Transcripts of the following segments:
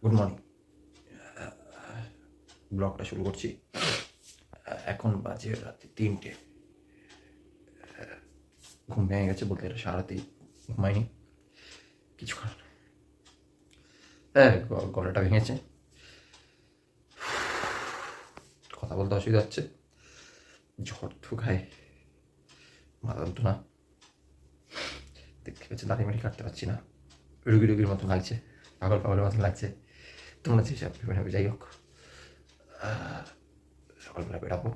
Good morning. ব্লগটা শুরু করছি। এখন বাজে রাতে 3টে। ঘুম ভেঙে গেছে বলতে গেলে সারাতেই ঘুমায়নি, কিছু কারণ। গলাটা ভেঙেছে, কথা বলতে অসুবিধা হচ্ছে, ঝড় ঠুকায়, মাথা যন্ত্রণা, দেখতে পাচ্ছি দাড়ি মাড়ি কাটতে পারছি না, রুগী রুগীর মতন লাগছে, পাগল পাগলের মতন লাগছে। তোমরা যেসব ভেবে যাই হোক, সকালবেলা বেরাবো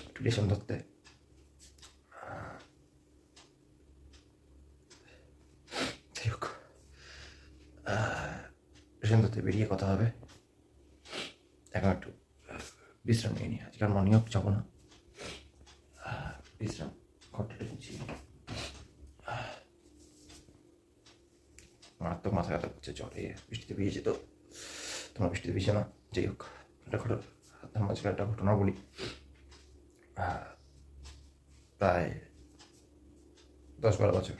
একটু রেশন ধরতে। যাই হোক, রেশন ধরতে বেরিয়ে কথা হবে। এখন একটু বিশ্রাম নিয়ে নিই, আজকে আর মর্নিং ওয়াক যাবো না। বিশ্রাম ঘরটা নিচ্ছি। মারাত্মক মাথা ব্যথা করছে, জ্বরে বৃষ্টিতে ভিজেছে তো। তোমরা বৃষ্টিতে ভিজে না? যাই হোক, তার মাঝখানে একটা ঘটনা বলি। প্রায় 10-12 বছর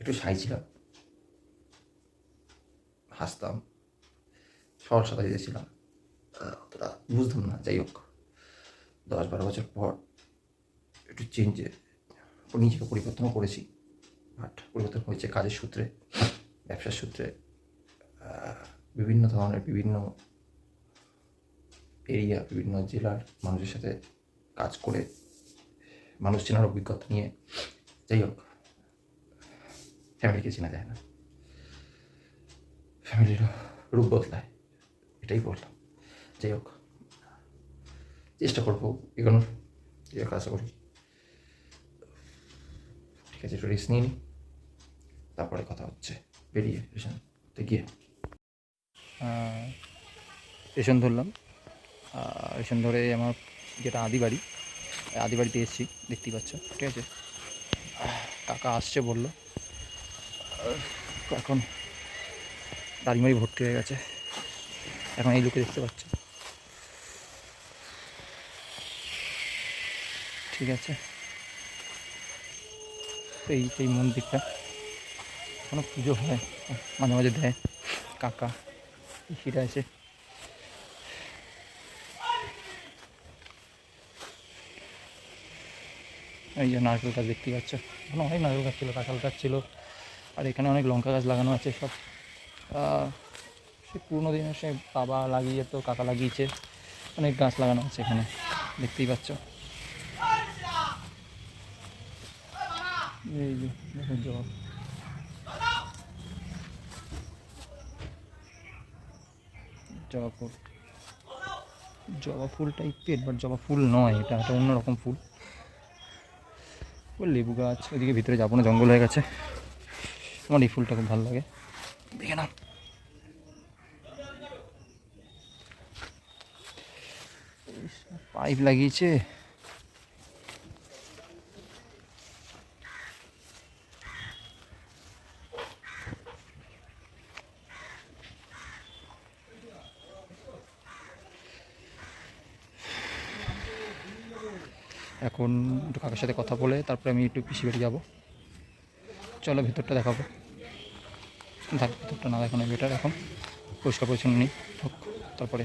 একটু সাই ছিলাম, হাসতাম, সবার সাথে ছিলাম, অতটা বুঝতাম না। যাই হোক, 10-12 বছর পর একটু চেঞ্জে নিজেকে পরিবর্তনও করেছি। বাট পরিবর্তন হয়েছে কাজের সূত্রে, ব্যবসার সূত্রে, বিভিন্ন ধরনের বিভিন্ন এরিয়া, বিভিন্ন জেলার মানুষের সাথে কাজ করে, মানুষ চেনার অভিজ্ঞতা নিয়ে। যাই হোক, ফ্যামিলিকে চেনা যায় না, ফ্যামিলির রূপ বদলায়, এটাই বললাম। যাই হোক, চেষ্টা করবো এগোনোর, আশা করি। ঠিক আছে, একটু রেস্ট নিয়ে নিই, তারপরে কথা হচ্ছে বেরিয়ে রেশনতে গিয়ে। রেশন ধরলাম, রেশন ধরে আমার যেটা আদিবাড়িতে এসেছি, দেখতেই পাচ্ছ। ঠিক আছে, কাকা আসছে বললো, এখন দাড়িমাড়ি ভর্তি হয়ে গেছে। এখন এই লোকে দেখতে পাচ্ছ। ঠিক আছে, এই মন্দিরটা এখনো পুজো হয়, মাঝে মাঝে দেয় কাকা, পিসিরা এসে। এই যে নারকেল গাছ দেখতে পাচ্ছ, এখানে অনেক নারকেল গাছ ছিল, কাঁঠাল গাছ ছিল, আর এখানে অনেক লঙ্কা গাছ লাগানো আছে। সব সে পুরোনো দিনের, সে বাবা লাগিয়ে তো কাকা লাগিয়েছে, অনেক গাছ লাগানো আছে এখানে, দেখতেই পাচ্ছ। এই যে জবা ফুল টাইপের, বাট জবা ফুল নয়, এটা একটা অন্যরকম ফুল। ওই লেবু গাছ, ওইদিকে ভিতরে যাবো না, জঙ্গল হয়ে গেছে। আমার এই ফুলটা খুব ভালো লাগে, দেখে না। পাইপ লাগিয়েছে, এখন একটু কাকার সাথে কথা বলে তারপরে আমি একটু পিসি বাড়ি যাবো। চলো ভেতরটা দেখাবো, ভেতরটা না দেখানো বেটার, এখন পরিষ্কার পরিচ্ছন্ন নেই, তারপরে